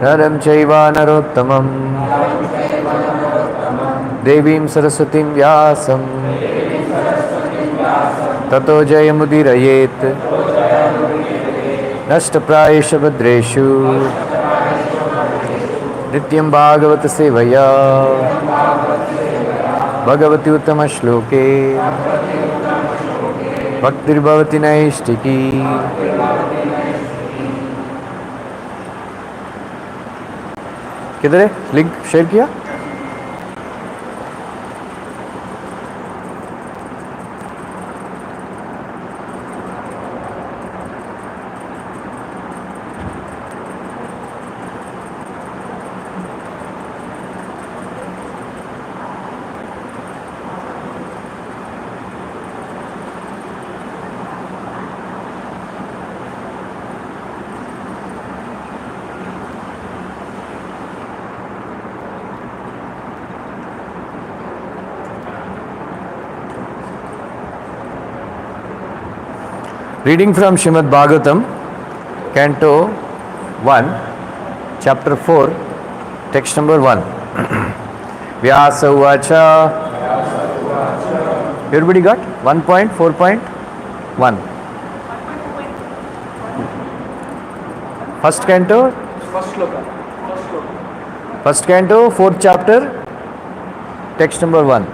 नरं चैव नरोत्तमं देवीं सरस्वतीं व्यासं ततो जयमुदीरयेत् नष्टप्रायेषु भद्रेषु नित्यं भागवत सेवया भगवति उत्तमश्लोके भक्तिर्भवति नैष्टिकी। किधर है लिंक शेयर किया? Reading from Srimad Bhagavatam, Canto 1, Chapter 4, Text number 1. Vyasa Uvacha. Everybody got 1.4.1. First Canto, First Canto, 4th Chapter, Text number 1.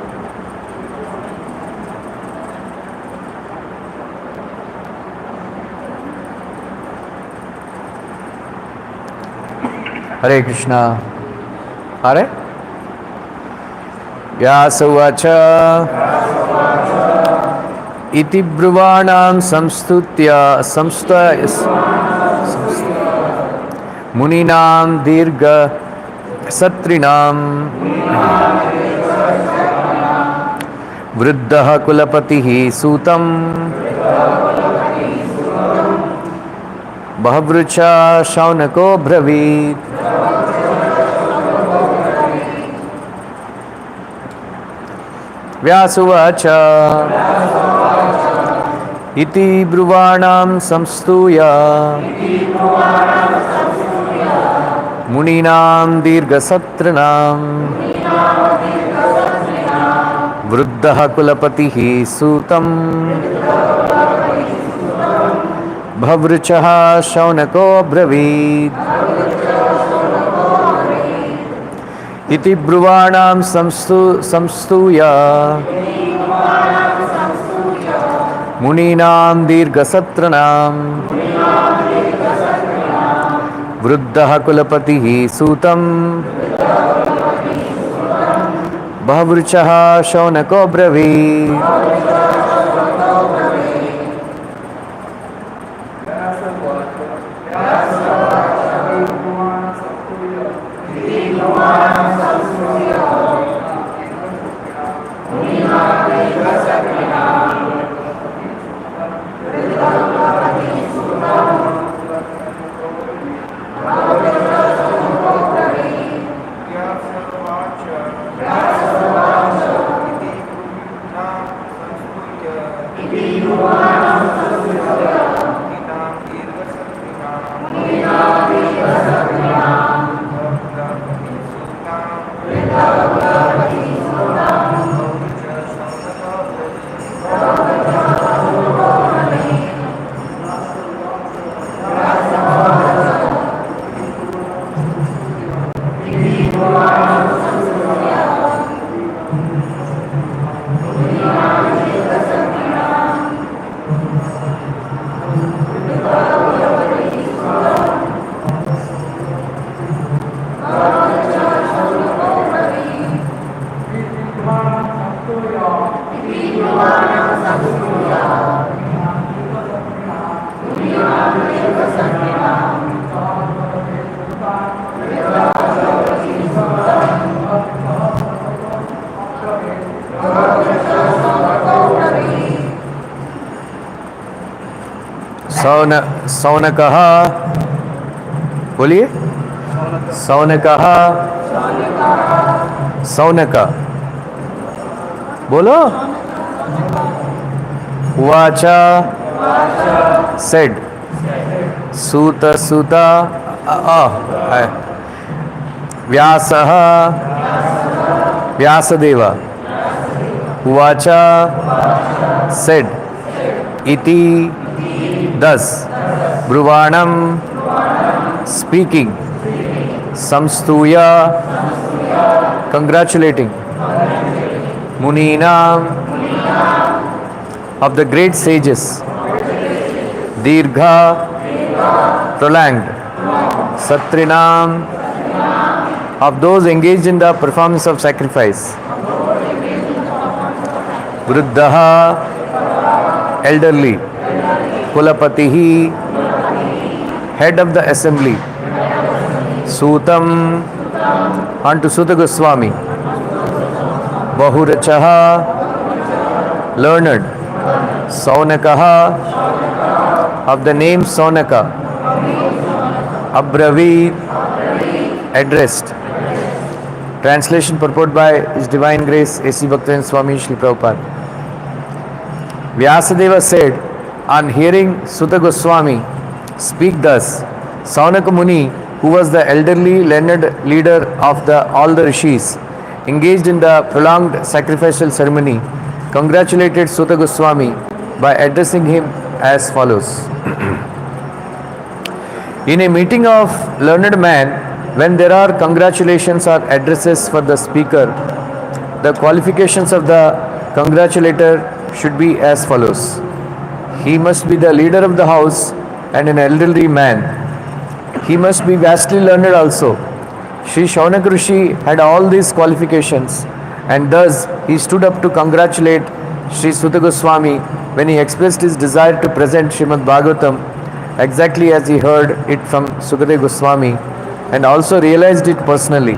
Hare Krishna. Hare? Vyasa Uvacha. Iti Brahmanam Samstutya Muninam Dirga Satrinam Vriddaha Kulapatihi Sutam Bhavrucha Shaunako Bravit. Vyasuvacha iti bruvanam samstuya muninam dirghasatranam vruddha kulapatihi sutam bhavruchaha shaunako bravit. Iti bruvanam samstuya muninam dirghasatranam vruddha kulapatihi sutam bhavruchaha shaunako bravit. सौनकः बोलिए सौनकः सौनक बोलो उवाचा said सूत सूता Vyasaha Vyasadeva Uvacha said Iti thus Bruvanam speaking Samstuya congratulating Muninam of the great sages Dirgha prolonged Satrinam of those engaged in the performance of sacrifice Vruddhaha elderly Kulapatihi head of the assembly Sutam unto Suta Goswami Bahurachaha learned Saunakaha of the name Saunaka Abraveed addressed. Translation purport by His Divine Grace A.C. Bhaktivinoda Swami Srila Prabhupada. Vyasadeva said, on hearing Suta Goswami speak thus, Saunaka Muni, who was the elderly learned leader of all the rishis engaged in the prolonged sacrificial ceremony, congratulated Suta Goswami by addressing him as follows. In a meeting of learned man, when there are congratulations or addresses for the speaker, the qualifications of the congratulator should be as follows. He must be the leader of the house and an elderly man. He must be vastly learned also. Sri Shaunak Rishi had all these qualifications, and thus he stood up to congratulate Sri Suta Goswami when he expressed his desire to present Srimad Bhagavatam exactly as he heard it from Sukadeva Goswami and also realized it personally.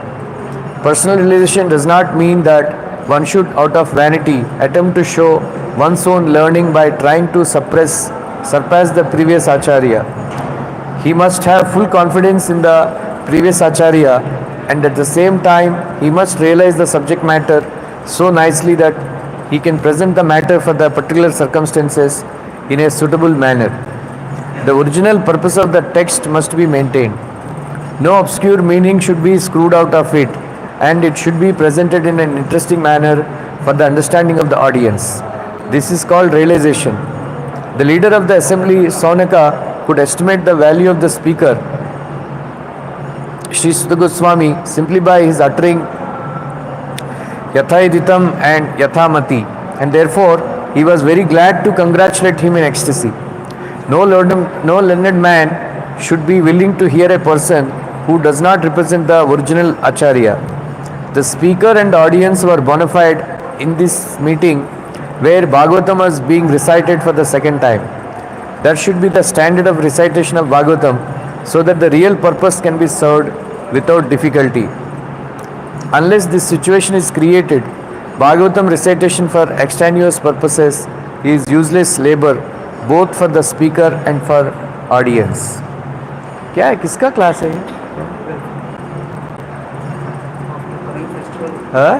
Personal realization does not mean that one should, out of vanity, attempt to show one's own learning by trying to surpass the previous Acharya. He must have full confidence in the previous Acharya, and at the same time he must realize the subject matter so nicely that he can present the matter for the particular circumstances in a suitable manner. The original purpose of the text must be maintained. No obscure meaning should be screwed out of it, and it should be presented in an interesting manner for the understanding of the audience. This is called realization. The leader of the assembly, Saunaka, could estimate the value of the speaker, Sri Suta Goswami, simply by his uttering Yathaiditam and Yathamati, and therefore he was very glad to congratulate him in ecstasy. No learned man should be willing to hear a person who does not represent the original Acharya. The speaker and audience were bona fide in this meeting where Bhagavatam was being recited for the second time. That should be the standard of recitation of Bhagavatam so that the real purpose can be served without difficulty. Unless this situation is created, Bhagavatam recitation for extraneous purposes is useless labor both for the speaker and for audience. क्या है किसका class है हाँ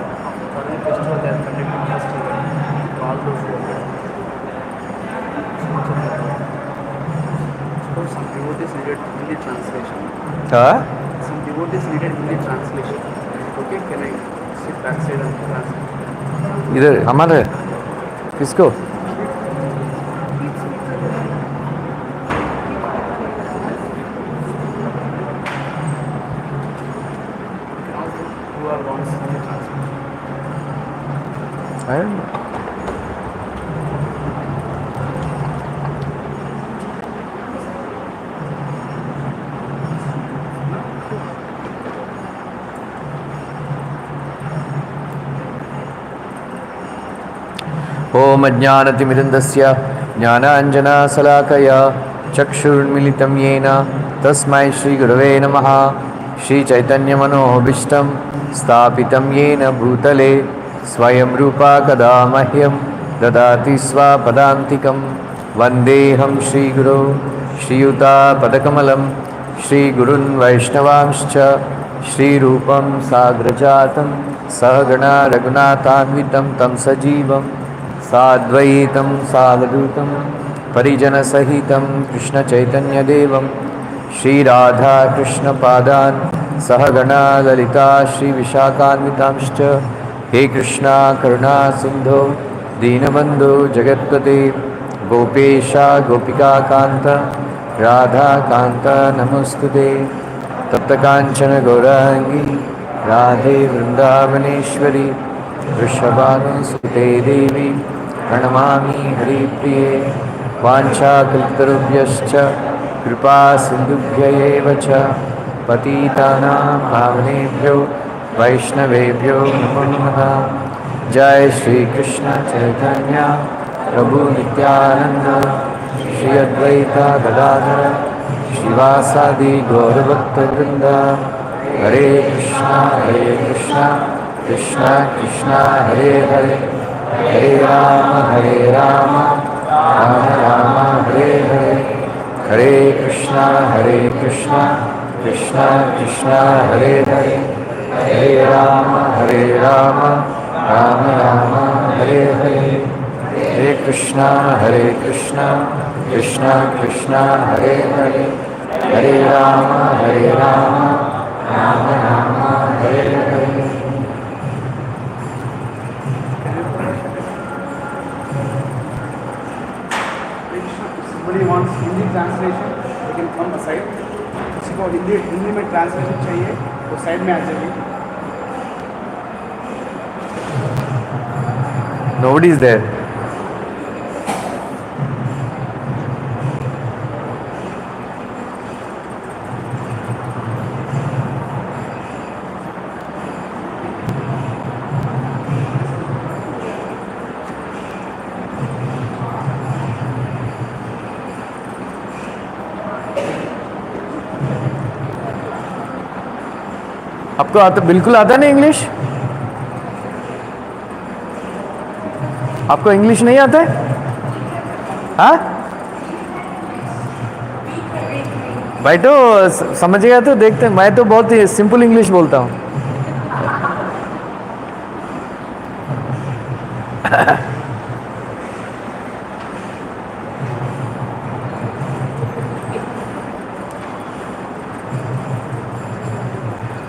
हाँ Some devotees needed Hindi translation. Okay, can I sit backside and translate? इधर हमारे किसको Who are wants Hindi translation? I don't know. ओम अज्ञानतिमिरन्दस्य ज्ञानाञ्जनशलाकया चक्षुर्मिलितं येन तस्मै श्रीगुरवे नमः। श्रीचैतन्यमनोभीष्टं स्थापितं येन भूतले स्वयं रूपा कदा मह्यं ददाति स्वपदान्तिकं। वन्देऽहं श्रीगुरो श्रीयुतापदकमलं श्रीगुरुन् वैष्णवांश्च श्रीरूपं साग्रजातं सहगणा रघुनाथान्वितं तं सजीवं साद्वैतं सावधूतं परिजनसहितं कृष्णचैतन्यदेवं श्रीराधाकृष्णपादान् सहगणा ललिता श्रीविशाखान्वितांश्च हे कृष्णा करुणा सिन्धो दीनबन्धो जगत्पते गोपेशा गोपिकान्त राधाकान्त नमोऽस्तुते तप्तकाञ्चन गौराङ्गी राधे वृन्दावनेश्वरी वृषभानुसुते देवी प्रणमामि हरिप्रिये वाञ्छाकल्पतरुभ्यश्च कृपा सिन्धुभ्य एव च पतितानां पावनेभ्यो वैष्णवेभ्यो नमो नमः। जय श्री कृष्ण चैतन्य प्रभु नित्यानंद श्री अद्वैता गदाधर श्रीवासादि गौरभक्तवृंद। हरे कृष्णा कृष्णा कृष्णा हरे हरे हरे राम राम राम हरे हरे। हरे कृष्णा कृष्णा कृष्णा हरे हरे हरे राम राम राम हरे हरे। हरे Krishna Krishna Krishna Hare Hare Hare Ram Ram Ram Hare Hare. Somebody wants Hindi translation, they can come aside. किसी को हिंदी में ट्रांसलेशन चाहिए तो साइड में आ जाइए. Nobody is there. आपको आता बिल्कुल आता नहीं इंग्लिश? आपको इंग्लिश नहीं आता है? हाँ भाई तो समझिएगा तो देखते हैं। मैं तो बहुत ही सिंपल इंग्लिश बोलता हूँ।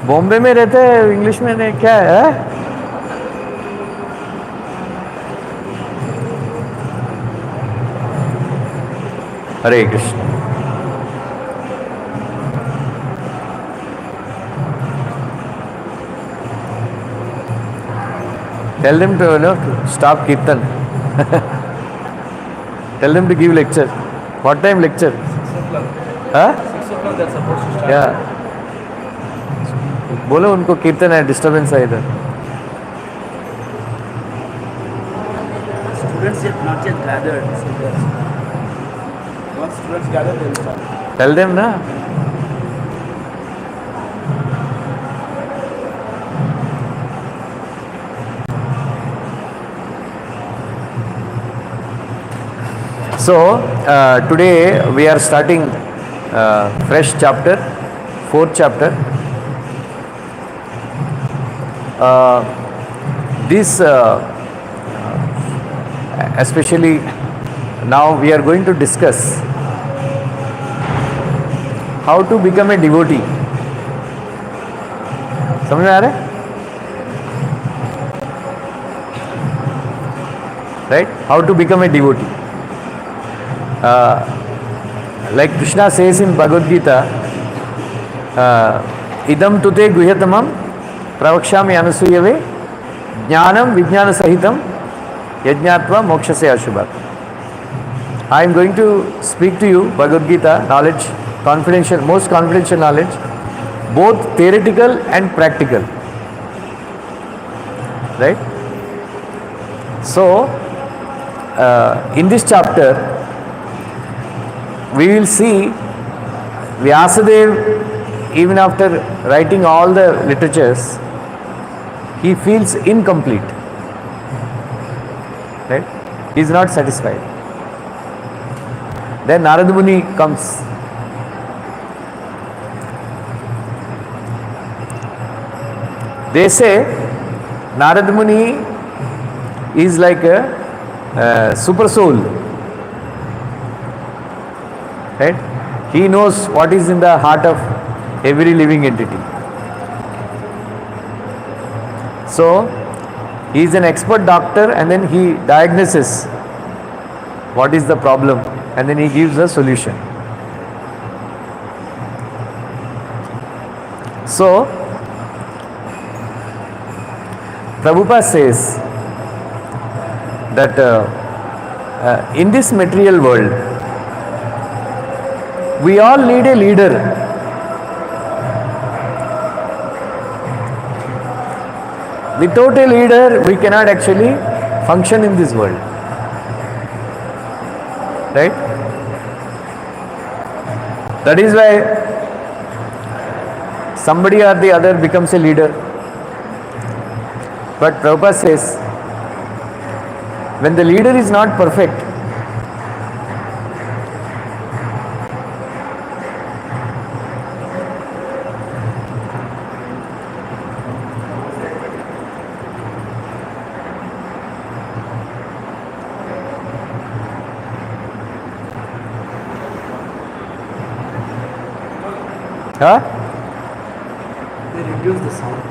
बॉम्बे में रहते हैं, इंग्लिश में नहीं क्या है? हरे Krishna. Tell them to stop kirtan. Tell them to give lecture. What time lecture? 6 o'clock. Huh? 6 o'clock they're supposed to start. Yeah. बोलो उनको कीर्तन है, डिस्टर्बेंस है इधर। Students yet not yet gathered. Once students gather, they will start. Tell them ना। So today we are starting fresh chapter, 4th chapter. This especially now we are going to discuss how to become a devotee. समझ में आ रहा है? Right? How to become a devotee. Like Krishna says in Bhagavad Gita, idam tute guhyatamam pravakshami anasuyave jnanam vijnana sahitam yajnatva mokshasya ashubhat. I am going to speak to you Bhagavad Gita knowledge, confidential, most confidential knowledge, both theoretical and practical. Right? So in this chapter we will see Vyasadeva, even after writing all the literatures, he feels incomplete. Right? He is not satisfied. Then Narada Muni comes. They say Narada Muni is like a super soul. Right? He knows what is in the heart of every living entity. So he is an expert doctor, and then he diagnoses what is the problem, and then he gives a solution. So Prabhupada says that in this material world we all need a leader. Without a leader we cannot actually function in this world, right? That is why somebody or the other becomes a leader. But Prabhupada says, when the leader is not perfect, huh? They reduce the sound.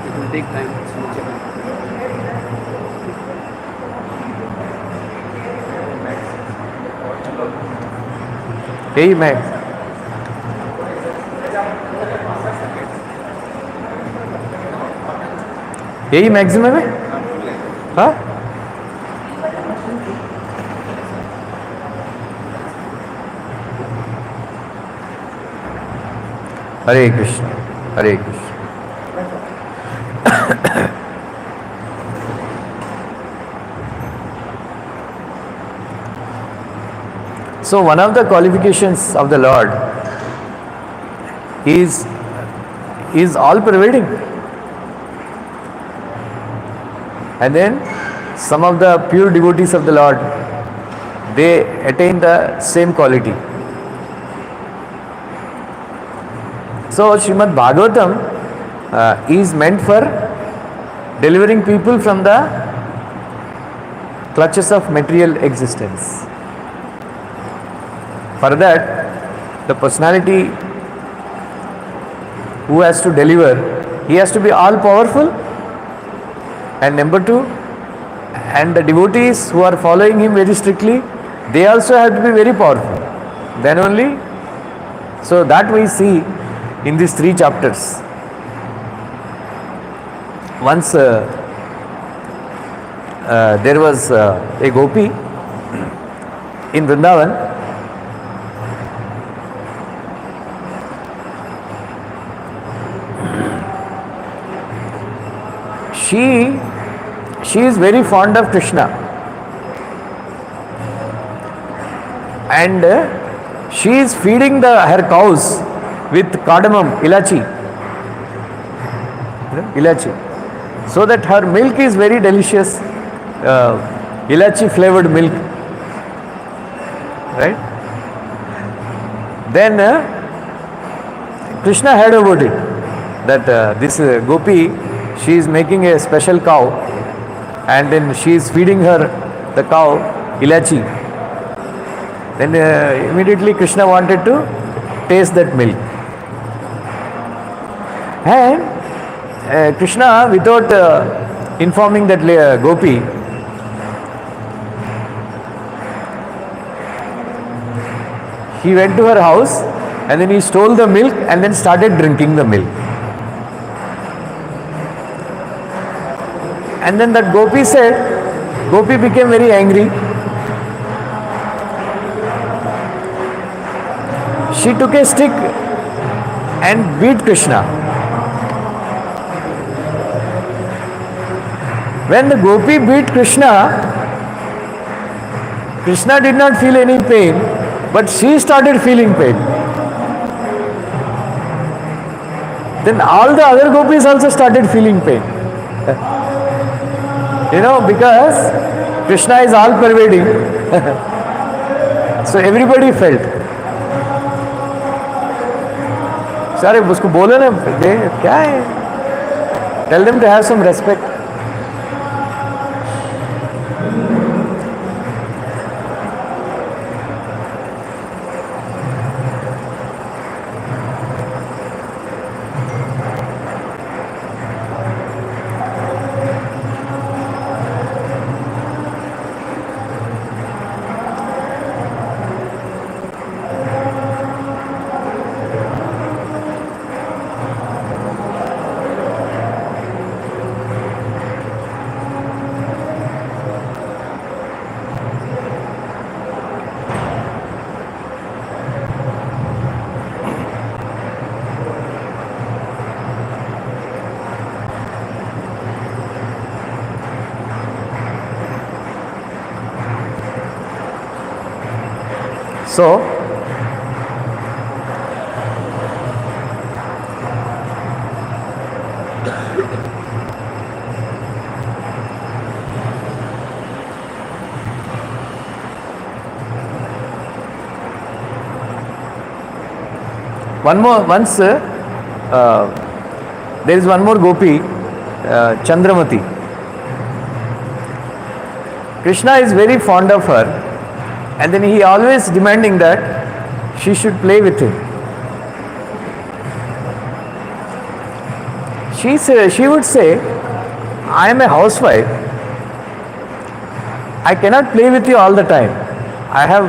It will take time to switch it on. यही मैं यही maximum है, हाँ? हरे कृष्ण, हरे Krishna. So one of the qualifications of the Lord is all pervading, and then some of the pure devotees of the Lord, they attain the same quality. So Srimad Bhagavatam is meant for delivering people from the clutches of material existence. For that, the personality who has to deliver, he has to be all powerful, and number two, and the devotees who are following him very strictly, they also have to be very powerful. Then only, so that we see in these 3 chapters. Once there was a gopi in Vrindavan. She is very fond of Krishna, and she is feeding her cows with cardamom, ilachi, so that her milk is very delicious, ilachi flavored milk, right? Then Krishna heard about it, that this gopi, she is making a special cow, and then she is feeding the cow ilachi. Then immediately Krishna wanted to taste that milk, and Krishna, without informing that gopi, he went to her house, and then he stole the milk and then started drinking the milk. And then that gopi became very angry. She took a stick and beat Krishna. When the gopi beat Krishna, Krishna did not feel any pain, but she started feeling pain. Then all the other gopis also started feeling pain. Because Krishna is all pervading. So everybody felt. Sorry, उसको बोलो ना, क्या है? Tell them to have some respect. So, there is one more gopi, Chandramati. Krishna is very fond of her, and then he always demanding that she should play with him. She would say, I am a housewife. I cannot play with you all the time. I have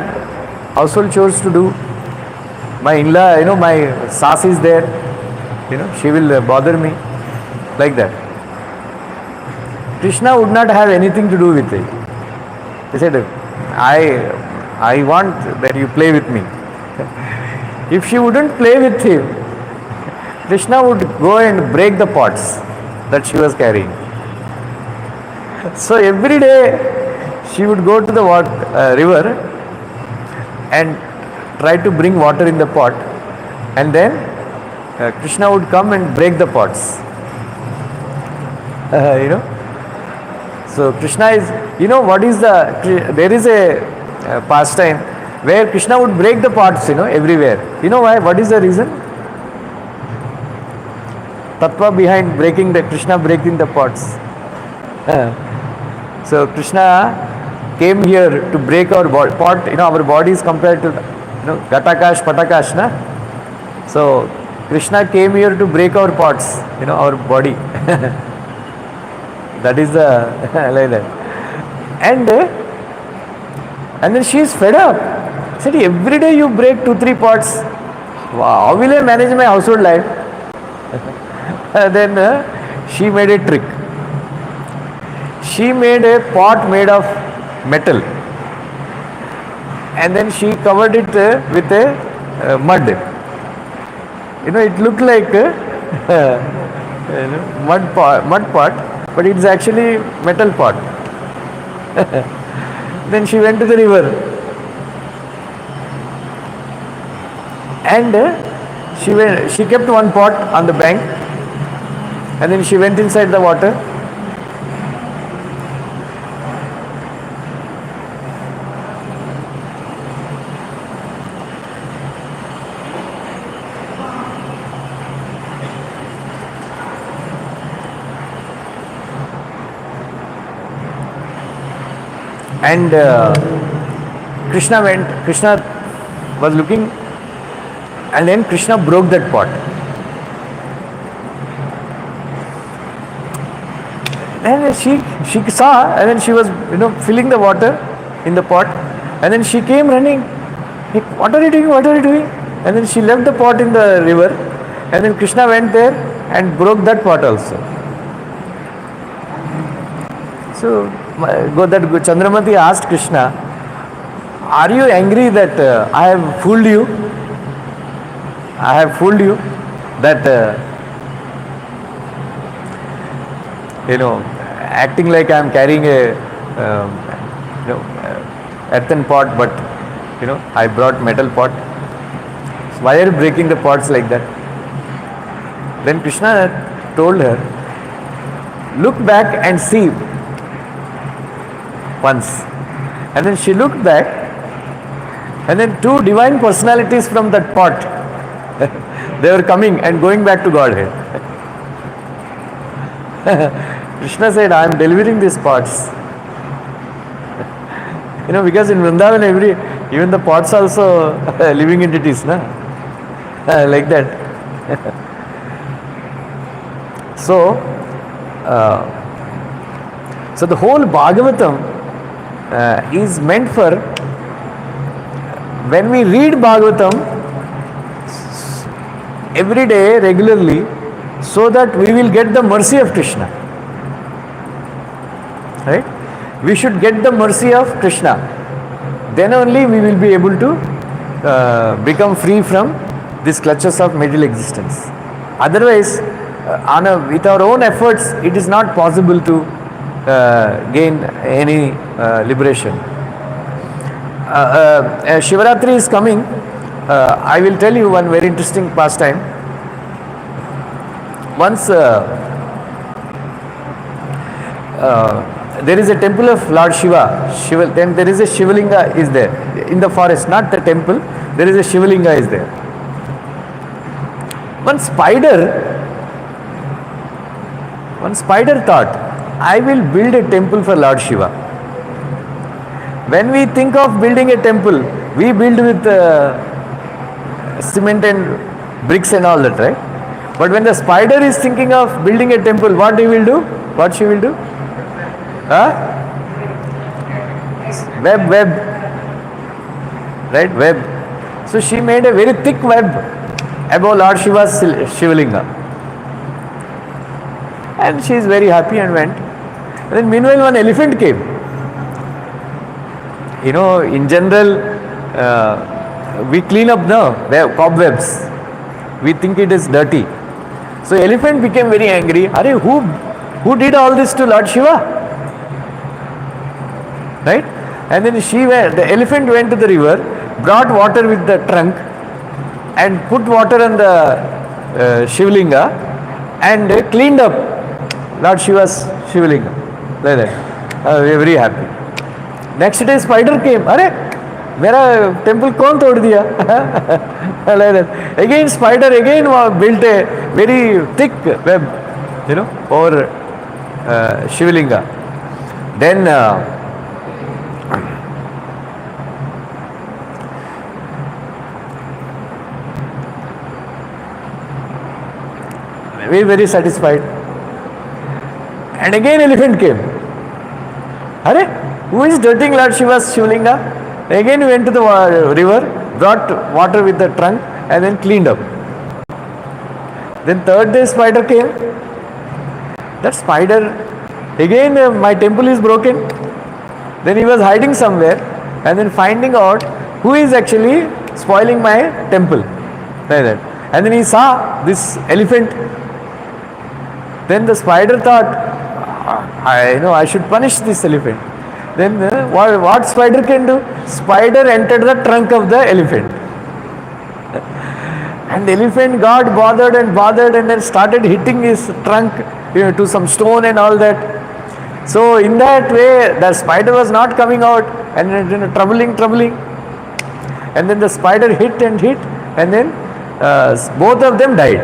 household chores to do. My in-law, my sass is there. She will bother me. Like that. Krishna would not have anything to do with it. He said, I want that you play with me. If she wouldn't play with him, Krishna would go and break the pots that she was carrying. So every day she would go to the river and try to bring water in the pot, and then Krishna would come and break the pots. So Krishna is, what is there is a pastime where Krishna would break the pots, everywhere. You know why? What is the reason? Tattva behind Krishna breaking the pots. So Krishna came here to break our pot. Our body is compared to, Gatakash, Patakash, na? So Krishna came here to break our pots, our body. That is the like that. And then she is fed up. Said, every day you break 2-3 pots. Wow, how will I manage my household life? Then she made a trick. She made a pot made of metal, and then she covered it with a mud. It looked like mud pot, but it's actually metal pot. Then she went to the river, and she kept one pot on the bank, and then she went inside the water. And Krishna was looking, and then Krishna broke that pot. And she saw, and then she was filling the water in the pot, and then she came running. Hey, what are you doing? What are you doing? And then she left the pot in the river, and then Krishna went there and broke that pot also. So that Chandramati asked Krishna, are you angry that I have fooled you? I have fooled you that acting like I am carrying a earthen pot, but I brought metal pot. So why are you breaking the pots like that? Then Krishna told her, look back and see once. And then she looked back, and then 2 divine personalities from that pot, they were coming and going back to Godhead. Krishna said, I am delivering these pots. Because in Vrindavan, even the pots also living entities, na? Like that. So the whole Bhagavatam is meant for, when we read Bhagavatam every day regularly, so that we will get the mercy of Krishna. Right? We should get the mercy of Krishna. Then only we will be able to become free from these clutches of material existence. Otherwise, with our own efforts, it is not possible to gain any liberation. Shivaratri is coming. I will tell you one very interesting pastime. Once there is a temple of Lord Shiva. Then there is a Shivalinga is there in the forest, not the temple. There is a Shivalinga is there. One spider thought, I will build a temple for Lord Shiva. When we think of building a temple, we build with cement and bricks and all that, right? But when the spider is thinking of building a temple, what he will do? What she will do? Web. Right? Web. So she made a very thick web above Lord Shiva's Shivalinga. And she is very happy and went. And then meanwhile one elephant came. You know, in general, we clean up the cobwebs. We think it is dirty. So elephant became very angry. Are who did all this to Lord Shiva? Right? And then the elephant went to the river, brought water with the trunk, and put water on the Shivalinga, and cleaned up Lord Shiva's Shivalinga. Like that. We are very happy. Next day spider came. Mera temple kaun tod diya? Like that. Again spider built a very thick web, over Shivalinga. Then very satisfied. And again elephant came. Who is dirtying Lord Shiva's Shivalinga? Again we went to the river, brought water with the trunk, and then cleaned up. Then third day spider came. That spider, again my temple is broken. Then he was hiding somewhere, and then finding out who is actually spoiling my temple. Like that. And then he saw this elephant. Then the spider thought, I should punish this elephant. Then what spider can do? Spider entered the trunk of the elephant. And the elephant got bothered and then started hitting his trunk to some stone and all that. So in that way the spider was not coming out, and then troubling. And then the spider hit, and then both of them died.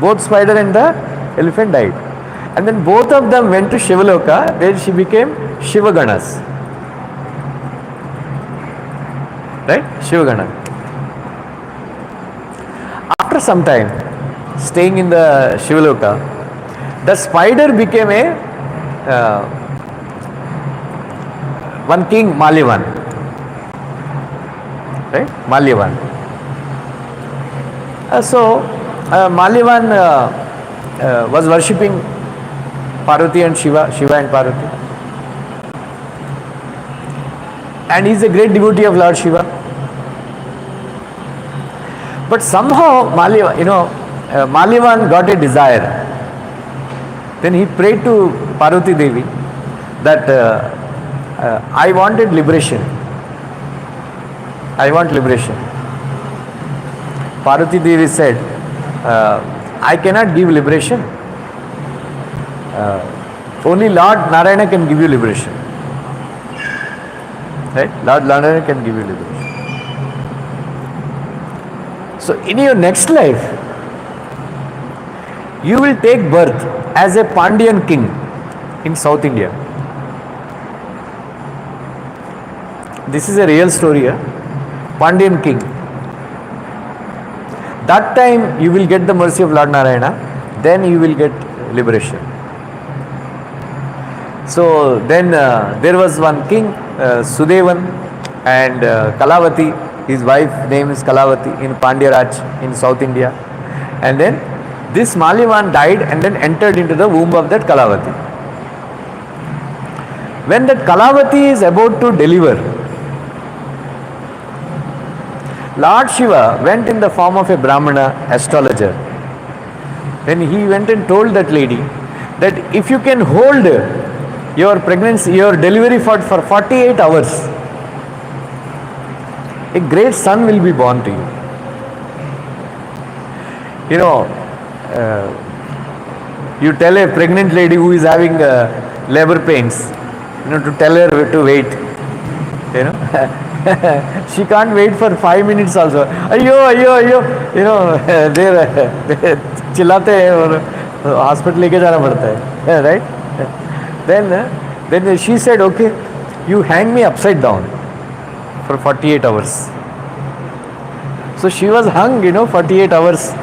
Both spider and the elephant died. And then both of them went to Shivaloka, where she became Shivaganas. Right? Shivagana. After some time, staying in the Shivaloka, the spider became one king, Malyavan. Right? Malyavan. Malyavan was worshipping Parvati and Shiva and Parvati. And he is a great devotee of Lord Shiva. But somehow Malyavan got a desire. Then he prayed to Parvati Devi that I wanted liberation. I want liberation. Parvati Devi said, I cannot give liberation. Only Lord Narayana can give you liberation. Right? Lord Narayana can give you liberation. So in your next life, you will take birth as a Pandyan king in South India. This is a real story. Pandyan king. That time you will get the mercy of Lord Narayana, then you will get liberation. So then there was one king, Sudevan, and Kalavati, his wife name is Kalavati, in Pandyaraj in South India. And then this Malyavan died and then entered into the womb of that Kalavati. When that Kalavati is about to deliver, Lord Shiva went in the form of a Brahmana astrologer. Then he went and told that lady that if you can hold your pregnancy, your delivery for 48 hours, a great son will be born to you. You know, you tell a pregnant lady who is having labor pains, to tell her to wait. She can't wait for 5 minutes also. Ayo, ayo, ayo. they चिल्लाते हैं और hospital लेके जाना पड़ता है, right? Then she said, okay, you hang me upside down for 48 hours. So she was hung, 48 hours,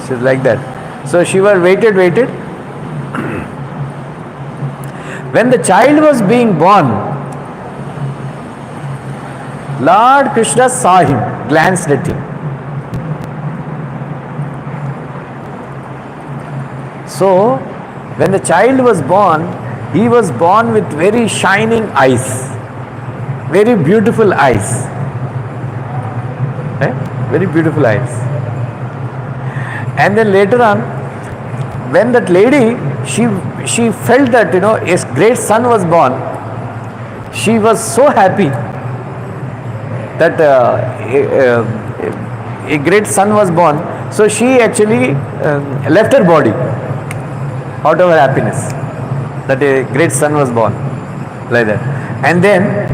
she's like that. So she was waited. When the child was being born, Lord Krishna saw him, glanced at him. So, when the child was born, he was born with very shining eyes, very beautiful eyes. Very beautiful eyes. And then later on, when that lady, she felt that, a great son was born, she was so happy that a great son was born. So she actually left her body out of her happiness that a great son was born, like that. And then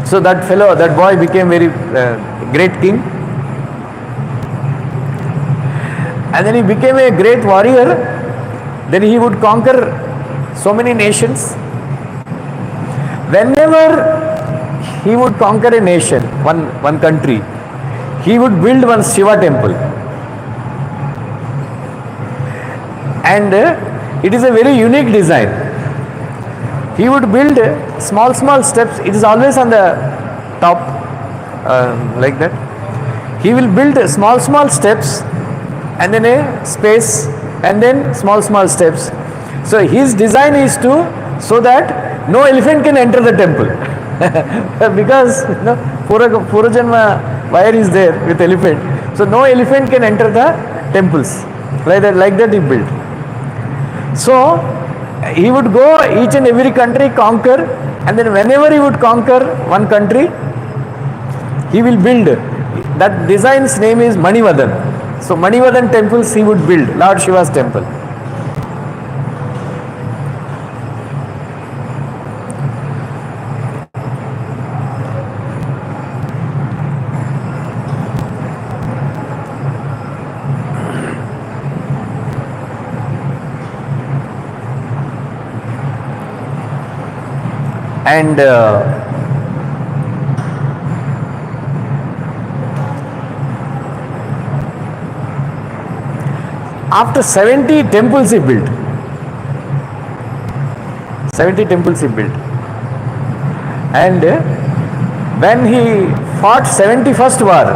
so that boy became very great king, and then he became a great warrior. Then he would conquer so many nations. Whenever he would conquer a nation, one country, he would build one Shiva temple. And it is a very unique design. He would build small steps. It is always on the top, like that. He will build small steps, and then a space, and then small steps. So his design is so that no elephant can enter the temple. Because Purajanma wire is there with elephant. So no elephant can enter the temples. Like that he built. So he would go each and every country, conquer, and then whenever he would conquer one country, he will build. That design's name is Manivadan. So Manivadan temples he would build, Lord Shiva's temple. And after 70 temples he built. 70 temples he built. And when he fought 71st war,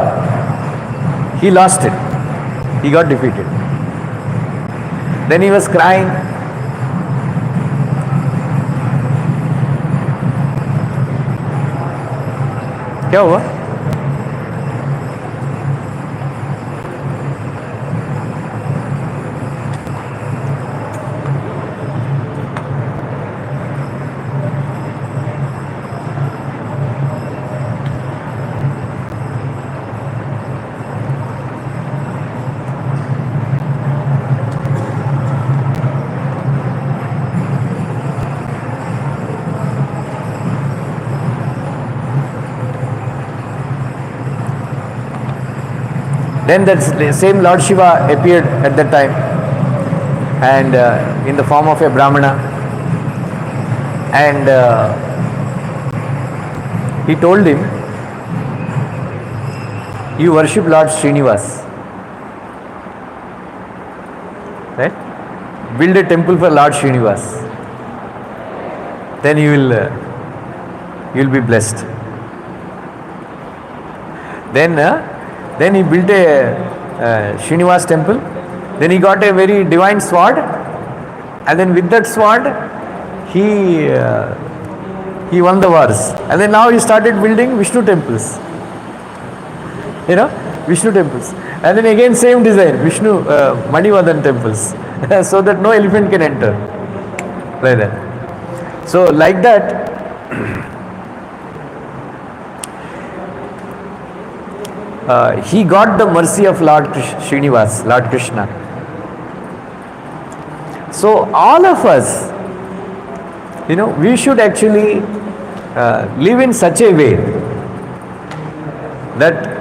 he lost it. He got defeated. Then he was crying. क्या हुआ? Then that same Lord Shiva appeared at that time, and in the form of a Brahmana, and he told him, you worship Lord Srinivas, right? Build a temple for Lord Srinivas, then you will be blessed. Then he built a Srinivas temple. Then he got a very divine sword, and then with that sword he won the wars. And then now he started building Vishnu temples. Vishnu temples. And then again same design, Vishnu Manivadan temples. so that no elephant can enter. Like that. So like that, he got the mercy of Lord Srinivas, Lord Krishna. So all of us, we should actually live in such a way that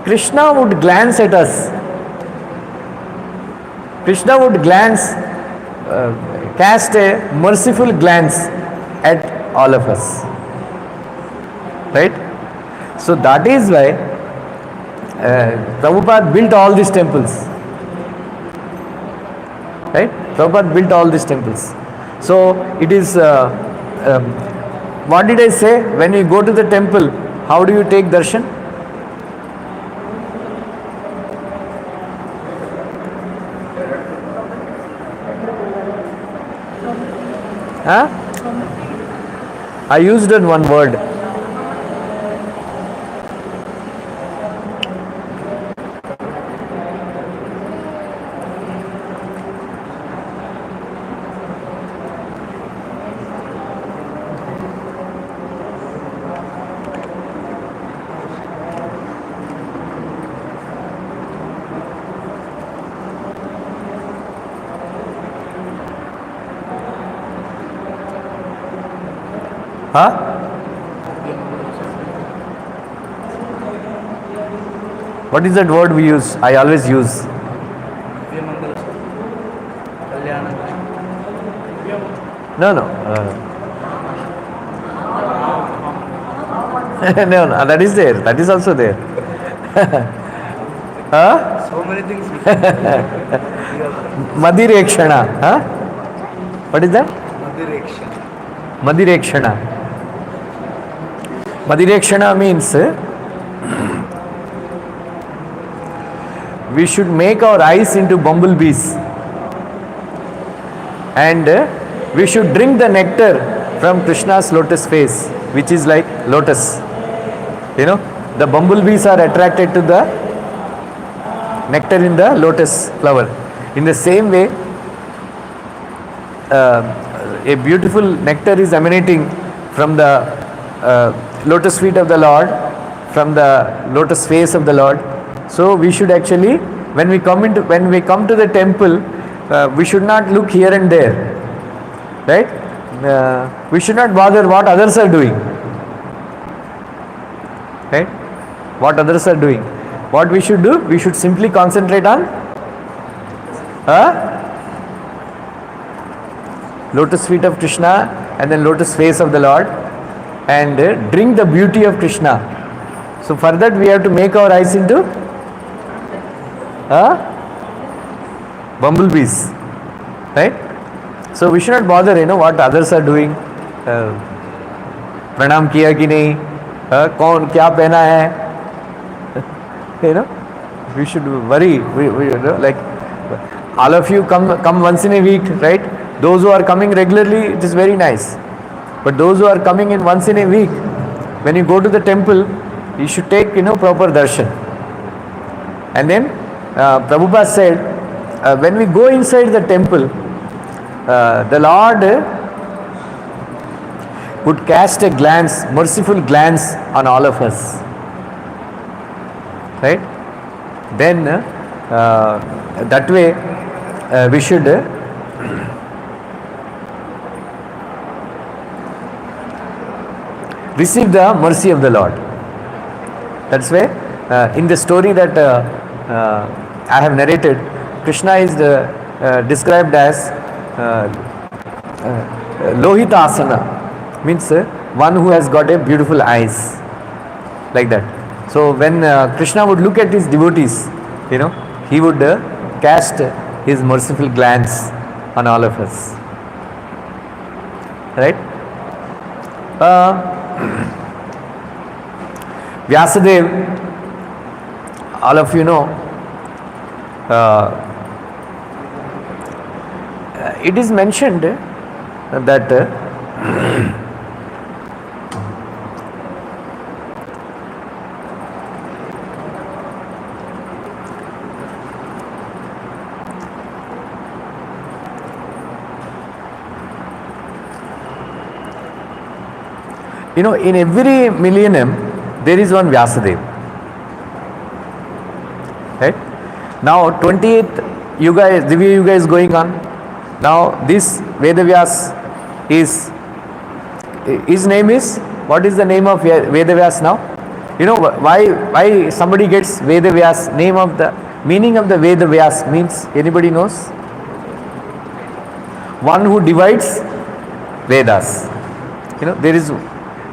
Krishna would glance at us. Krishna would cast a merciful glance at all of us. Right? So that is why Prabhupada built all these temples. Right? Prabhupada built all these temples. So it is, what did I say? When you go to the temple, how do you take darshan? Huh? I used it one word. Huh? What is that word we use? I always use. No. No, that is there. That is also there. Huh? So many things. Madirekshana. Huh? What is that? Madirekshana. Madirekshana means we should make our eyes into bumblebees and we should drink the nectar from Krishna's lotus face, which is like lotus. The bumblebees are attracted to the nectar in the lotus flower. In the same way, a beautiful nectar is emanating from the lotus feet of the Lord, from the lotus face of the Lord. So we should actually, when we come to the temple, we should not look here and there, right? We should not bother what others are doing, right? What others are doing. What we should do? We should simply concentrate on lotus feet of Krishna and then lotus face of the Lord, and drink the beauty of Krishna. So for that we have to make our eyes into bumblebees, right? So we should not bother what others are doing. Pranam kiya ki nahi, kaun kya pehna hai. We should worry. We like all of you come once in a week, right? Those who are coming regularly, it is very nice. But those who are coming in once in a week, when you go to the temple, you should take proper darshan. And then Prabhupada said, when we go inside the temple, the Lord would cast a glance, merciful glance on all of us. Right? Then that way we should receive the mercy of the Lord. That's why in the story that I have narrated, Krishna is described as Lohita Asana, means one who has got a beautiful eyes, like that. So when Krishna would look at his devotees, he would cast his merciful glance on all of us. Right? Vyasadev, all of you know, it is mentioned that in every millennium there is one Vyasadeva. Right? Now 28th Yuga, Divya Yuga is going on. Now this Vedavyas is, his name is, what is the name of Vedavyas now? Why somebody gets Vedavyas, name of the, meaning of the Vedavyas means, anybody knows? One who divides Vedas.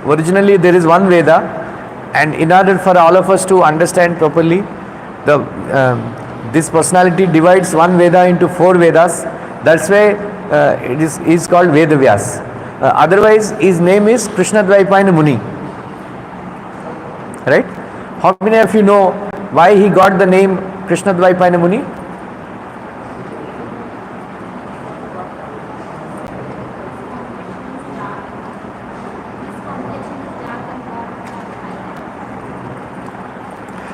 Originally there is one Veda, and in order for all of us to understand properly, this personality divides one Veda into 4 Vedas. That's why it is called Vedavyas. Otherwise his name is Krishnadvaipayana Muni. Right? How many of you know why he got the name Krishnadvaipayana Muni?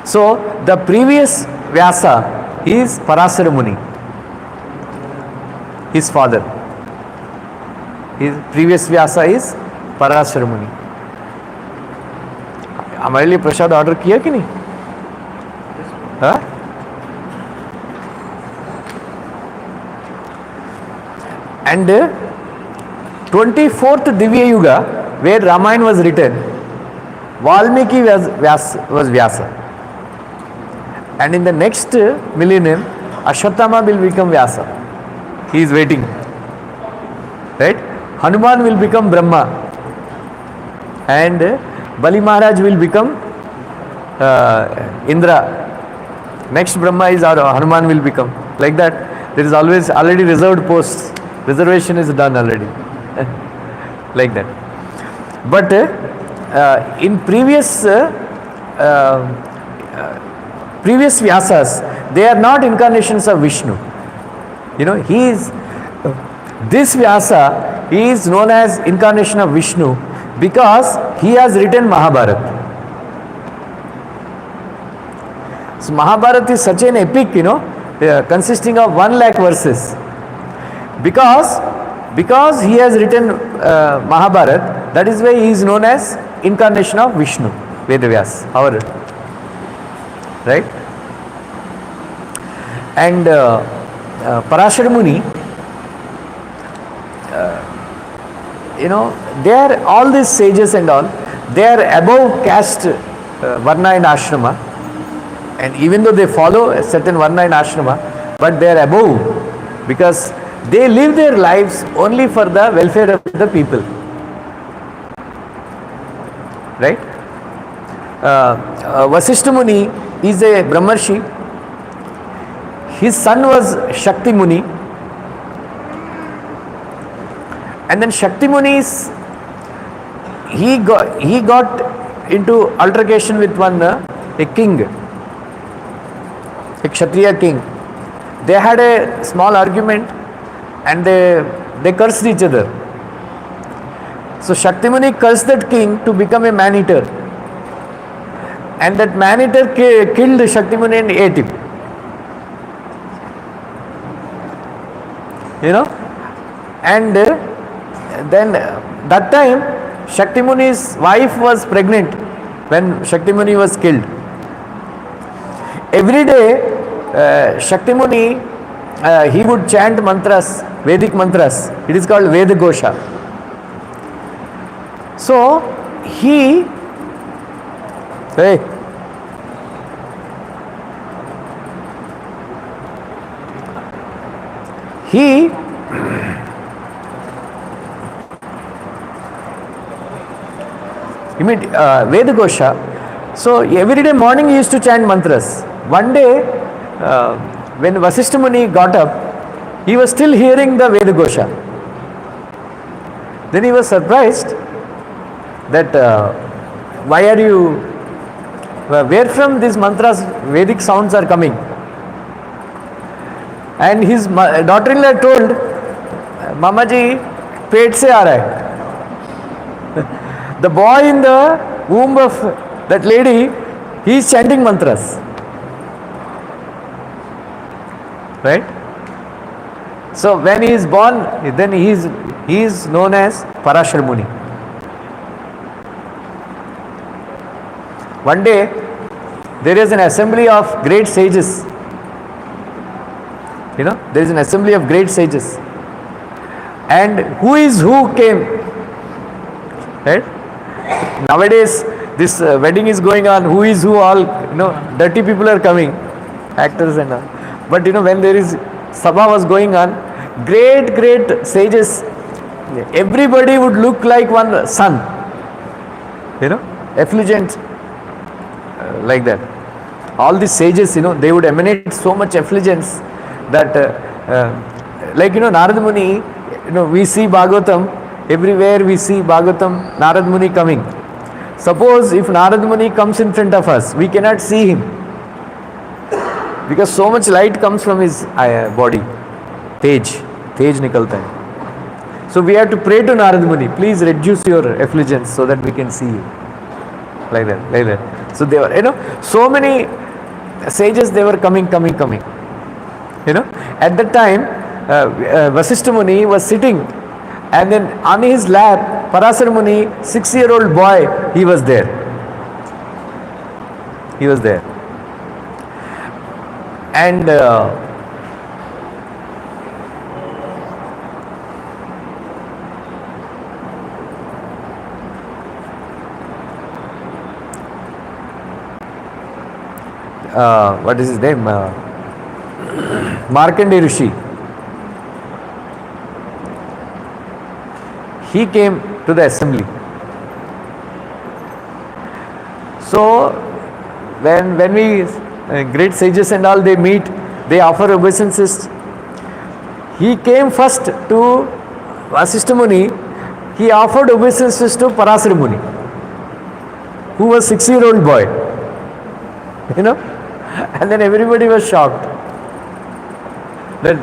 So the previous Vyasa is Parasara Muni, his father. His previous Vyasa is Parasara Muni. हमारे लिए प्रसाद order किया कि नहीं? हाँ? And 24th Divya Yuga, where Ramayana was written, Valmiki was Vyasa. And in the next millennium, Ashwatthama will become Vyasa. He is waiting. Right? Hanuman will become Brahma. And Bali Maharaj will become Indra. Next Brahma is Hanuman will become. Like that. There is always already reserved posts. Reservation is done already. Like that. But in previous Vyasas, they are not incarnations of Vishnu. This Vyasa, he is known as incarnation of Vishnu because he has written Mahabharata. So Mahabharata is such an epic, consisting of 1 lakh verses. Because he has written Mahabharata, that is why he is known as incarnation of Vishnu, Vedavyas, right? And Parashara Muni, they are, all these sages and all, they are above caste, Varna and Ashrama, and even though they follow a certain Varna and Ashrama, but they are above because they live their lives only for the welfare of the people. Right? Vasishtha Muni is a Brahmarshi. His son was Shakti Muni. And then Shakti Muni he got into altercation with a king, a Kshatriya king. They had a small argument and they cursed each other. So Shakti Muni cursed that king to become a man-eater. And that man-eater killed Shakti Muni and ate him. And then that time Shakti Muni's wife was pregnant when Shakti Muni was killed. Every day Shakti Muni, he would chant mantras, Vedic mantras. It is called Veda Gosha. So he Veda Gosha. So every day morning he used to chant mantras. One day when Vasishtha Muni got up, he was still hearing the Veda Gosha. Then he was surprised that where from these mantras, Vedic sounds are coming. And his daughter-in-law told, Mama ji, पेट से आ रहा है. The boy in the womb of that lady, he is chanting mantras. Right? So when he is born, then he is known as Parashara Muni. One day, there is an assembly of great sages. There is an assembly of great sages. And who came? Right? Nowadays, this wedding is going on. Who all? Dirty people are coming, actors and all. But when there is sabha was going on, great sages. Everybody would look like one sun. Effulgent, like that. All these sages, they would emanate so much effulgence that, like Narad Muni. We see Bhagavatam. Everywhere we see Bhagavatam, Narad Muni coming. Suppose if Narad Muni comes in front of us, we cannot see him, because so much light comes from his body. Tej nikalta hai. So we have to pray to Narad Muni, please reduce your effulgence so that we can see you. Like that. So they were, so many sages, they were coming. At that time, Vasishtha Muni was sitting, and then on his lap, Parasar Muni, 6-year-old boy, he was there. And what is his name? Markandeya Rishi. He came to the assembly. So when we great sages and all, they meet, they offer obeisances. He came first to Vasishtha Muni. He offered obeisances to Parasar Muni, who was 6-year-old boy. And then everybody was shocked that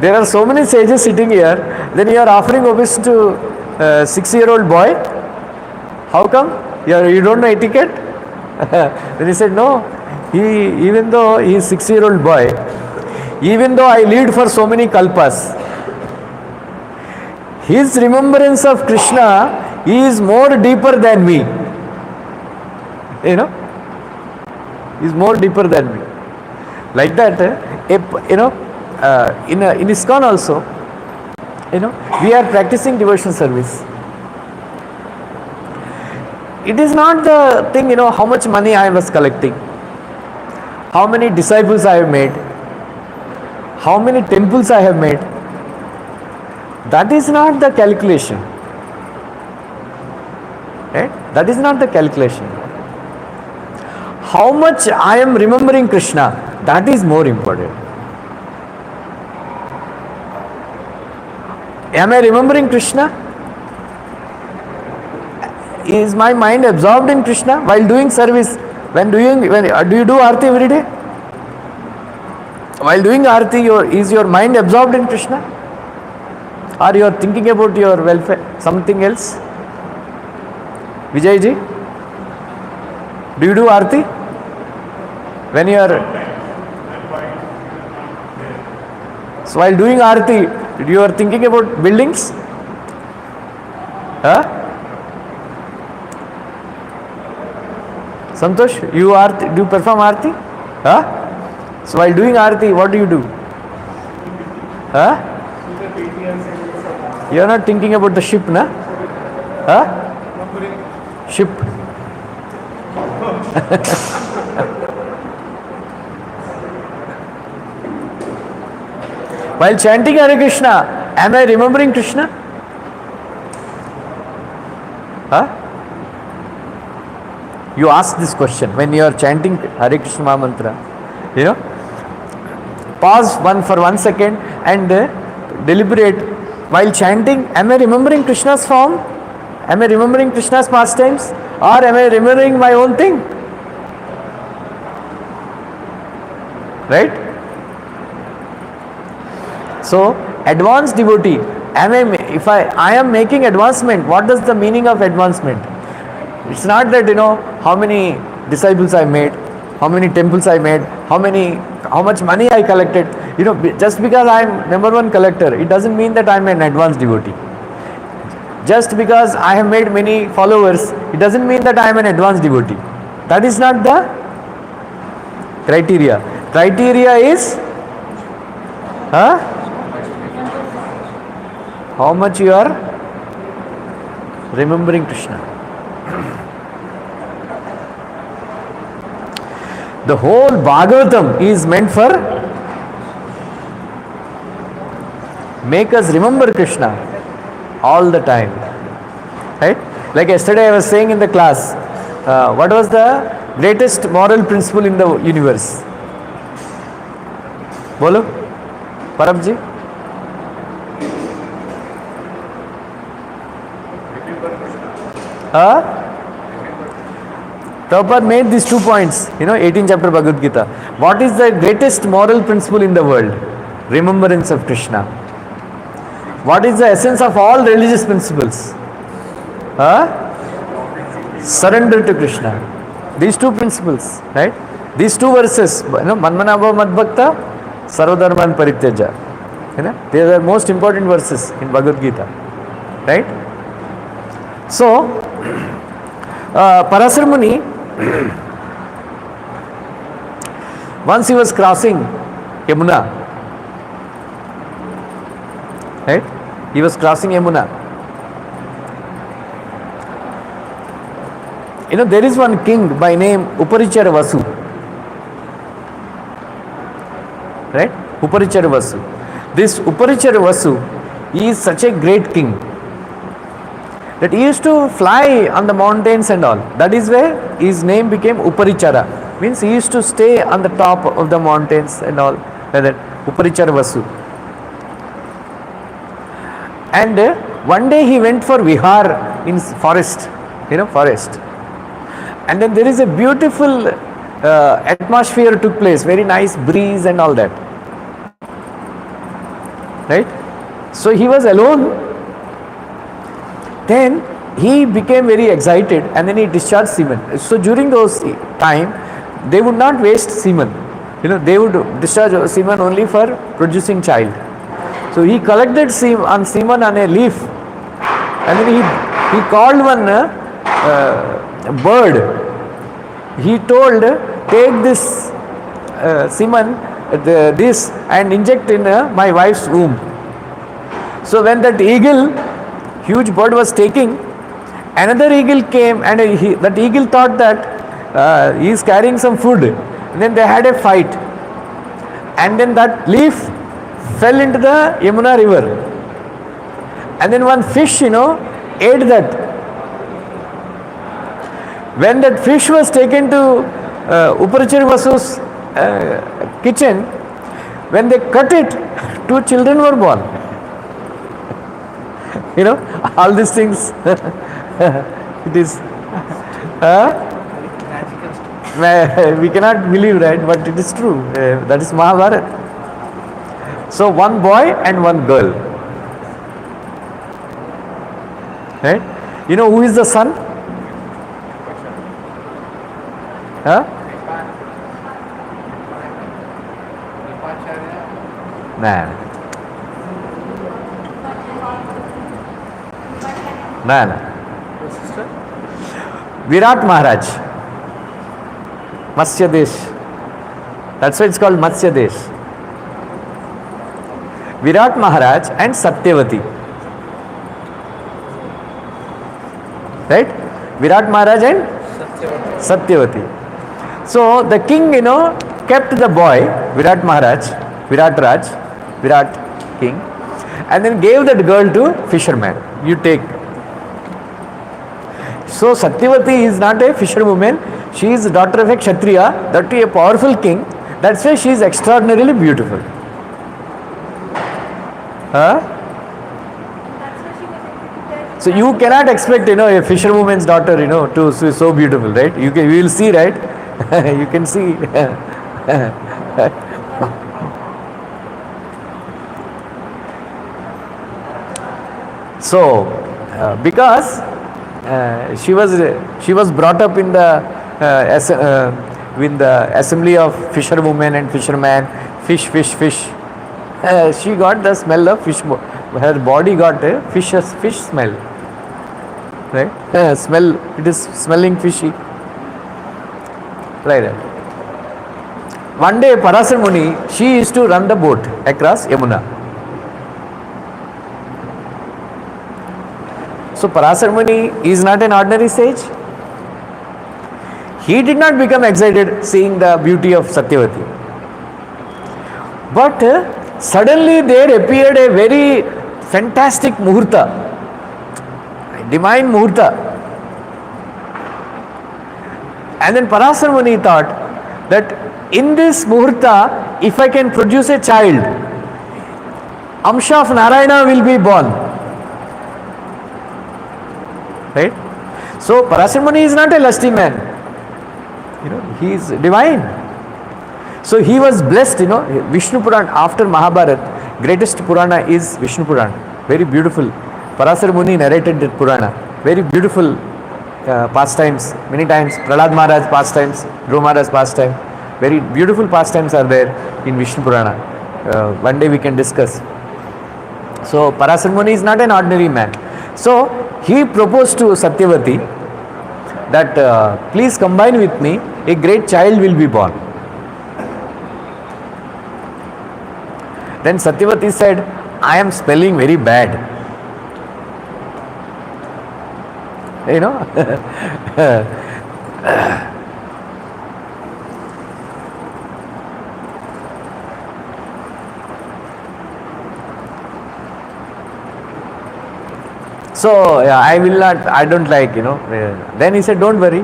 there are so many sages sitting here, then you are offering obeisance to 6-year-old boy. How come? You don't know etiquette? Then he said, no, even though he is 6-year-old boy, even though I lived for so many kalpas, his remembrance of Krishna is more deeper than me. He is more deeper than me. Like that, in ISKCON also, we are practicing devotional service. It is not the thing, how much money I was collecting, how many disciples I have made, how many temples I have made. That is not the calculation. Right? That is not the calculation. How much I am remembering Krishna, that is more important. Am I remembering Krishna? Is my mind absorbed in Krishna while doing service? Do you do Aarti every day? While doing Aarti, is your mind absorbed in Krishna? Or you are thinking about your welfare, something else? Vijay ji, do you do Aarti? When you are... So while doing Aarti, you are thinking about buildings? Huh? Santosh, do you perform Aarti? Huh? So while doing Aarti, what do you do? Huh? You are not thinking about the ship, na? Huh? Ship. While chanting Hare Krishna, am I remembering Krishna? Huh? You ask this question when you are chanting Hare Krishna Mantra. Pause for 1 second and deliberate. While chanting, am I remembering Krishna's form? Am I remembering Krishna's pastimes? Or am I remembering my own thing? Right? So, advanced devotee, if I am making advancement, what does the meaning of advancement? It's not that, how many disciples I made, how many temples I made, how much money I collected. Just because I am number one collector, it doesn't mean that I am an advanced devotee. Just because I have made many followers, it doesn't mean that I am an advanced devotee. That is not the criteria. Criteria is how much you are remembering Krishna. The whole Bhagavatam is meant for make us remember Krishna all the time. Right? Like yesterday I was saying in the class, what was the greatest moral principle in the universe? Bolo? Prabhuji? Prabhupada made these 2 points, 18th chapter Bhagavad Gita. What is the greatest moral principle in the world? Remembrance of Krishna. What is the essence of all religious principles? Surrender to Krishna. These 2 principles, right? These 2 verses, Manmanabha Madbhakta, Sarvadharman Parityaja. They are the most important verses in Bhagavad Gita. Right? So, Parasar Muni, once he was crossing Yamuna, right? He was crossing Yamuna. There is one king by name Uparichara Vasu. Right? Uparichara Vasu. This Uparichara Vasu is such a great king that he used to fly on the mountains and all. That is where his name became Uparichara. Means he used to stay on the top of the mountains and all. Like that. Uparichara Vasu. And one day he went for vihar in forest. Forest. And then there is a beautiful atmosphere took place. Very nice breeze and all that. Right? So he was alone. Then he became very excited and then he discharged semen. So during those time, they would not waste semen. They would discharge semen only for producing child. So he collected semen on a leaf and then he called one bird. He told, take this semen, this and inject in my wife's womb. So when that eagle, huge bird was taking, another eagle came and that eagle thought that he is carrying some food. And then they had a fight. And then that leaf fell into the Yamuna river. And then one fish, ate that. When that fish was taken to Uparichara Vasu's kitchen, when they cut it, 2 children were born. All these things. It is. We cannot believe, right? But it is true. That is Mahabharata. So one boy and one girl. Right? Who is the son? Nah. Virat Maharaj. Matsya Desh. That's why it's called Matsya Desh. Virat Maharaj and Satyavati. Right? Virat Maharaj and Satyavati. So the king, kept the boy, Virat king, and then gave that girl to fisherman. You take. So Satyavati is not a fisherwoman. She is the daughter of a Kshatriya, that to a powerful king. That's why she is extraordinarily beautiful. So you cannot expect, a fisherwoman's daughter, to be so beautiful, right? You will see, right? You can see. So, because she was brought up in the assembly of fisherwomen and fishermen, fish. She got the smell of fish. Her body got a fish smell. Right? Smell. It is smelling fishy. Like that. One day Parasar Muni, she used to run the boat across Yamuna. So Parasar Muni is not an ordinary sage. He did not become excited seeing the beauty of Satyavati. But suddenly there appeared a very fantastic Muhurta, divine Muhurta. And then Parasar Muni thought that in this Muhurta, if I can produce a child, Amsha of Narayana will be born. Right? So Parasar Muni is not a lusty man. He is divine. So he was blessed, Vishnu Puran after Mahabharata, greatest Purana is Vishnu Puran. Very beautiful. Parasar Muni narrated that Purana. Very beautiful pastimes. Many times Prahlad Maharaj pastimes, Dhruva Maharaj pastime. Very beautiful pastimes are there in Vishnu Purana. One day we can discuss. So Parasar Muni is not an ordinary man. So he proposed to Satyavati that please combine with me, a great child will be born. Then Satyavati said, I am spelling very bad. So yeah, I will not, I don't like, Then he said, don't worry.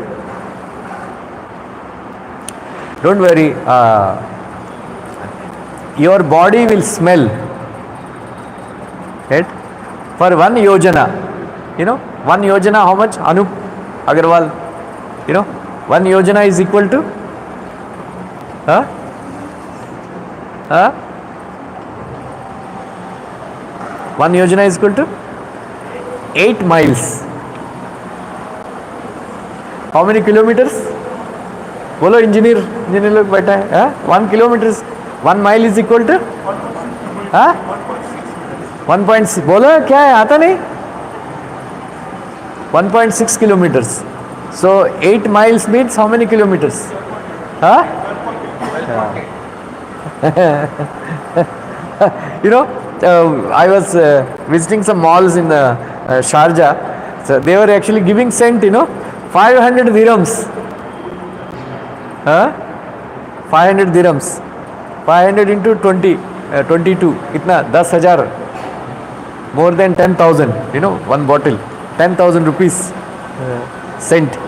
Don't worry. Your body will smell. Right? For 1 yojana. 1 yojana how much? Anup Agarwal. 1 yojana is equal to? 1 yojana is equal to? 8 miles. How many kilometers? बोलो engineer लोग बैठा है 1 kilometre 1 mile is equal to 1.6 बोलो क्या है आता नहीं 1.6 kilometers. So 8 miles means how many kilometers? I was visiting some malls in Sharjah. So they were actually giving cent, 500 dirhams. 500 dirhams. 500 into 20, 22. Itna 10,000. More than 10,000. One bottle. 10,000 rupees. Cent.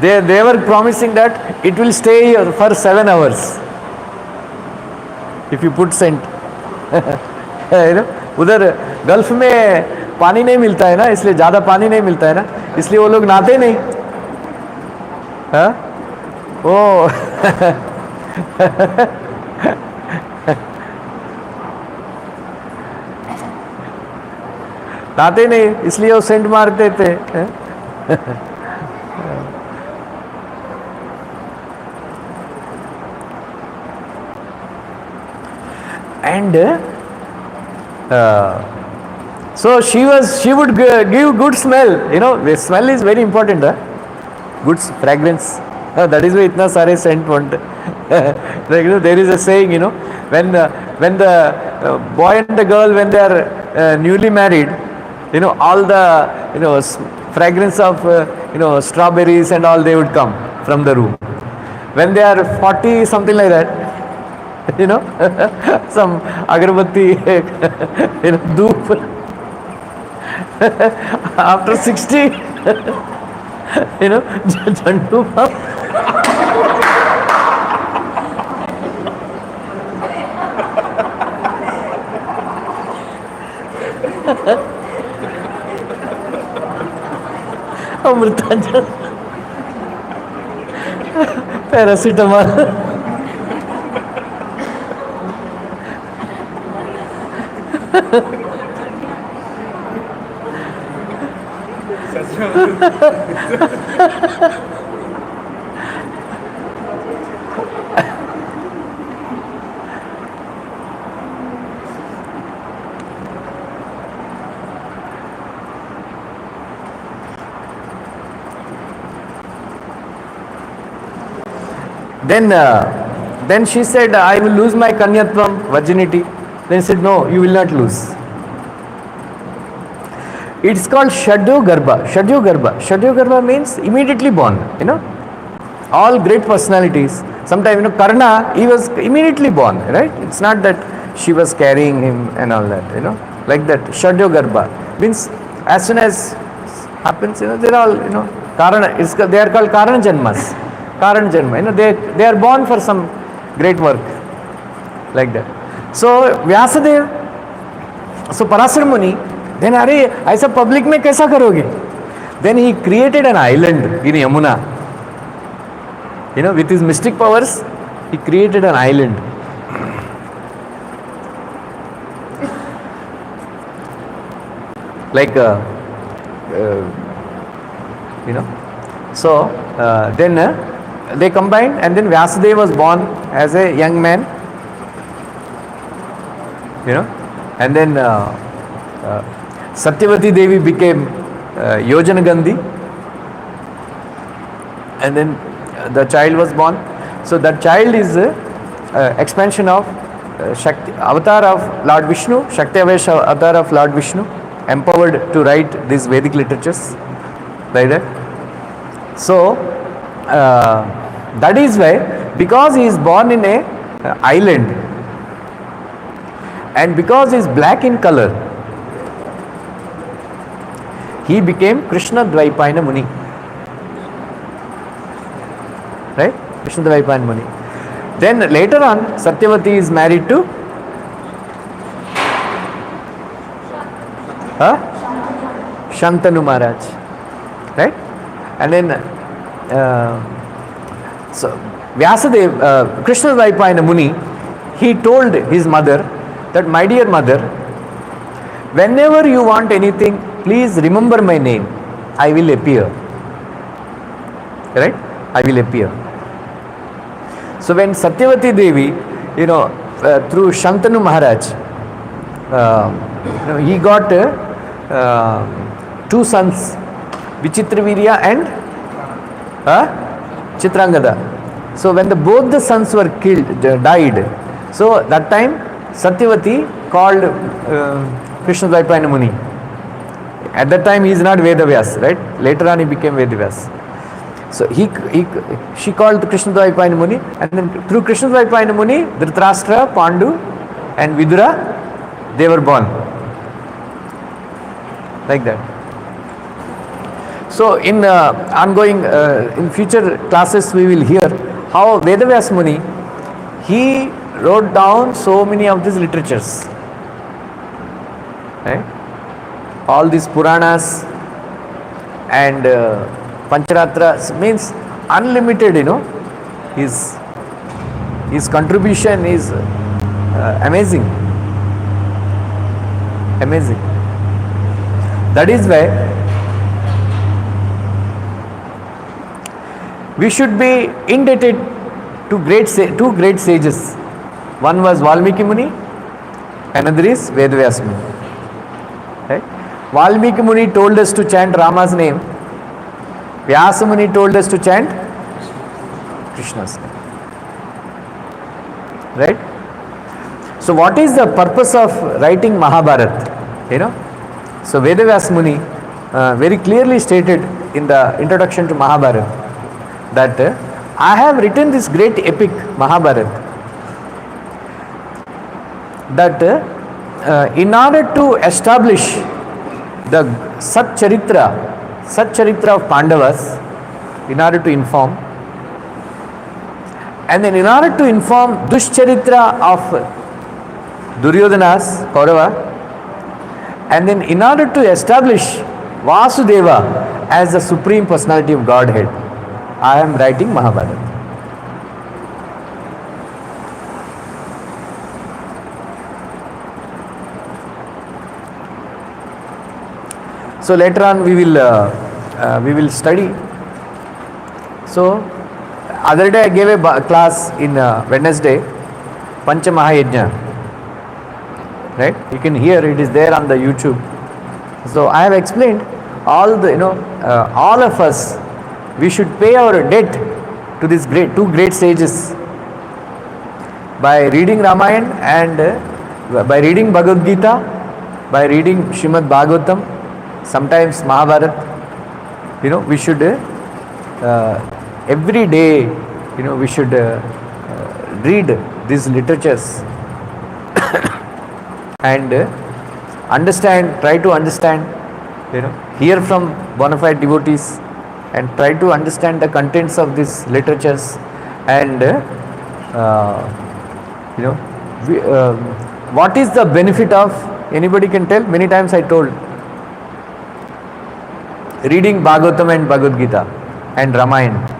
They were promising that it will stay here for 7 hours. If you put cent. उधर gulf में पानी नहीं मिलता है ना, इसलिए ज़्यादा पानी नहीं मिलता है ना, इसलिए वो लोग नहाते नहीं. ओ नहाते नहीं, इसलिए वो सेंट मारते थे. And so she would give good smell. The smell is very important. Good fragrance. That is why itna sare scent want. There is a saying, when the boy and the girl, when they are newly married, all the fragrance of strawberries and all, they would come from the room. When they are 40, something like that, some agarbatti, dhoop. After 60, Jantu Amritanjal, paracetamol. Then she said, I will lose my kanyatvam, virginity. Then he said, no, you will not lose. It's called Shadyo Garbha. Shadyo Garbha. Shadyo Garbha means immediately born, All great personalities. Sometimes, Karna, he was immediately born, right? It's not that she was carrying him and all that, Like that. Shadyo Garbha. Means as soon as happens, they're all, Karana. They are called Karana Janmas. Karana Janma. They are born for some great work. Like that. So, Vyasadeva. So, Parasara Muni. Then, ऐसा public में कैसा करोगे? Then he created an island in Yamuna. With his mystic powers, he created an island. Like, So, then they combined, and then Vyasadeva was born as a young man. And then Satyavati Devi became Yojana Gandhi, and then the child was born. So that child is expansion of Shakti, avatar of Lord Vishnu, Shakti avatar of Lord Vishnu, empowered to write these Vedic literatures, like that. So that is why, because he is born in a island, and because he is black in color, he became Krishna Dvaipayana Muni. Right? Krishna Dvaipayana Muni. Then later on, Satyavati is married to Shantanu Maharaj. Right? And then so Vyasadeva, Krishna Dvaipayana Muni, he told his mother that, my dear mother, whenever you want anything, please remember my name. I will appear. Right? I will appear. So when Satyavati Devi, through Shantanu Maharaj, he got two sons, Vichitravirya and Chitrangada. So when both the sons were died, so that time Satyavati called Krishna Dvaipayana Muni. At that time he is not Vedavyas, right? Later on he became Vedavyas. So she called Krishna Dvaipayana Muni, and then through Krishna Dvaipayana Muni, Dhritarashtra, Pandu and Vidura, they were born. Like that. So in ongoing, in future classes we will hear how Vedavyas Muni, he wrote down so many of these literatures. Right? All these Puranas and Pancharatras, means unlimited, his contribution is amazing. Amazing. That is why we should be indebted to two great sages. One was Valmiki Muni, another is Vedavyas Muni. Right? Valmiki Muni told us to chant Rama's name. Vyasa Muni told us to chant Krishna's name. Right? So what is the purpose of writing Mahabharata? So Vedavyas Muni very clearly stated in the introduction to Mahabharata that I have written this great epic Mahabharata, that in order to establish the Sat Charitra of Pandavas, in order to inform, and then in order to inform Dushcharitra of Duryodhanas, Kaurava, and then in order to establish Vasudeva as the Supreme Personality of Godhead, I am writing Mahabharata. So later on we will study. So other day I gave a class in Wednesday, Pancha Mahayajna. Right? You can hear, it is there on the YouTube. So I have explained all the, all of us, we should pay our debt to to these two great sages by reading Ramayana and by reading Bhagavad Gita, by reading Srimad Bhagavatam, sometimes Mahabharata. We should every day, we should read these literatures and understand, try to understand, hear from bona fide devotees and try to understand the contents of these literatures and what is the benefit of, anybody can tell? Many times I told, reading Bhagavatam and Bhagavad Gita and Ramayana.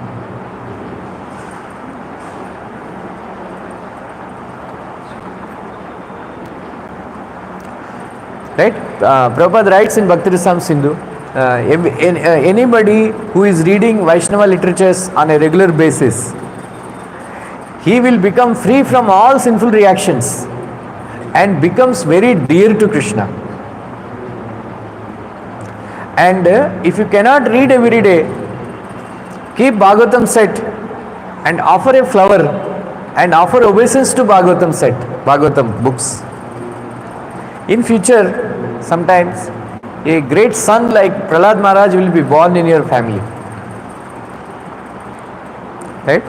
Right? Prabhupada writes in Bhakti-Rasam Sindhu, anybody who is reading Vaishnava literatures on a regular basis, he will become free from all sinful reactions and becomes very dear to Krishna. And if you cannot read every day, keep Bhagavatam set and offer a flower and offer obeisance to Bhagavatam set, Bhagavatam books. In future, sometimes a great son like Prahlad Maharaj will be born in your family. Right?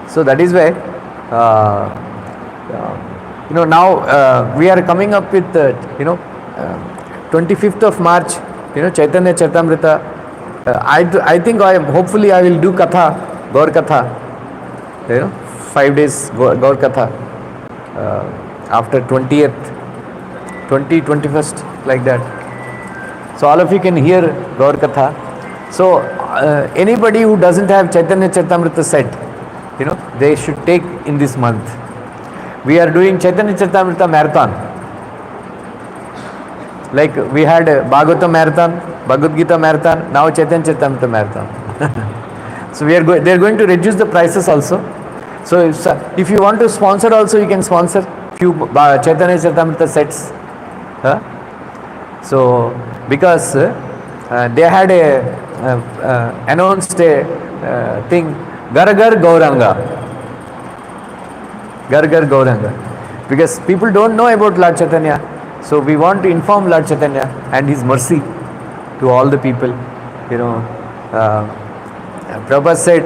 So that is why now we are coming up with 25th of March, Chaitanya Charitamrita. I think hopefully I will do Katha, Gaur Katha, 5 days Gaur Katha after 20th, 21st, like that. So all of you can hear Gaur Katha. So anybody who doesn't have Chaitanya Charitamrita set, they should take in this month. We are doing Chaitanya Charitamrita marathon. Like we had a Bhagavatam marathon, Bhagavad Gita marathon, now Chaitanya Charitamrita marathon. So they are going to reduce the prices also. So if you want to sponsor also, you can sponsor few Chaitanya Charitamrita sets. So because they had announced a thing, Gar Gar Gauranga. Gar Gar Gauranga. Because people don't know about Lord Chaitanya. So we want to inform Lord Chaitanya and his mercy to all the people. Prabhupada said,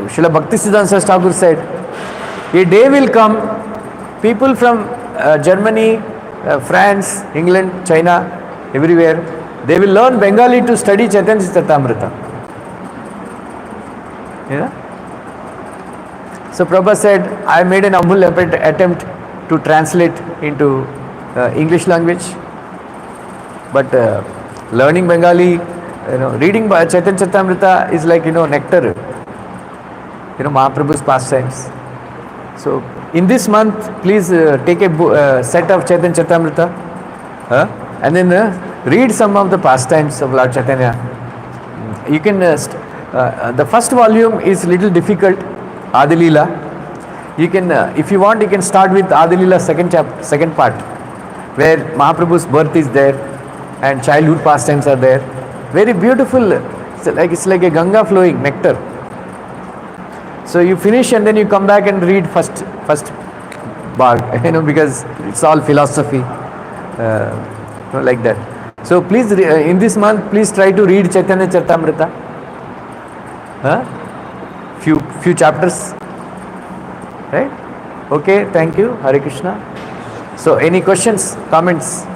Srila Bhaktisiddhanta Saraswati Thakur said, a day will come, people from Germany, France, England, China, everywhere, they will learn Bengali to study Chaitanya Charitamrita. So Prabhupada said, I made an humble attempt to translate into English language, but learning Bengali, reading Chaitanya Charitamrita is like nectar, Mahaprabhu's pastimes. So in this month, please take a set of Chaitanya Charitamrita and then read some of the pastimes of Lord Chaitanya. You can the first volume is little difficult, Adi Leela. You can, if you want, you can start with Adi Leela second part, where Mahaprabhu's birth is there and childhood pastimes are there. Very beautiful. It's like a Ganga flowing nectar. So you finish and then you come back and read first bag, because it's all philosophy, like that. So please, in this month, please try to read Chaitanya Charitamrita. Few chapters. Right? Okay, thank you. Hare Krishna. So any questions, comments?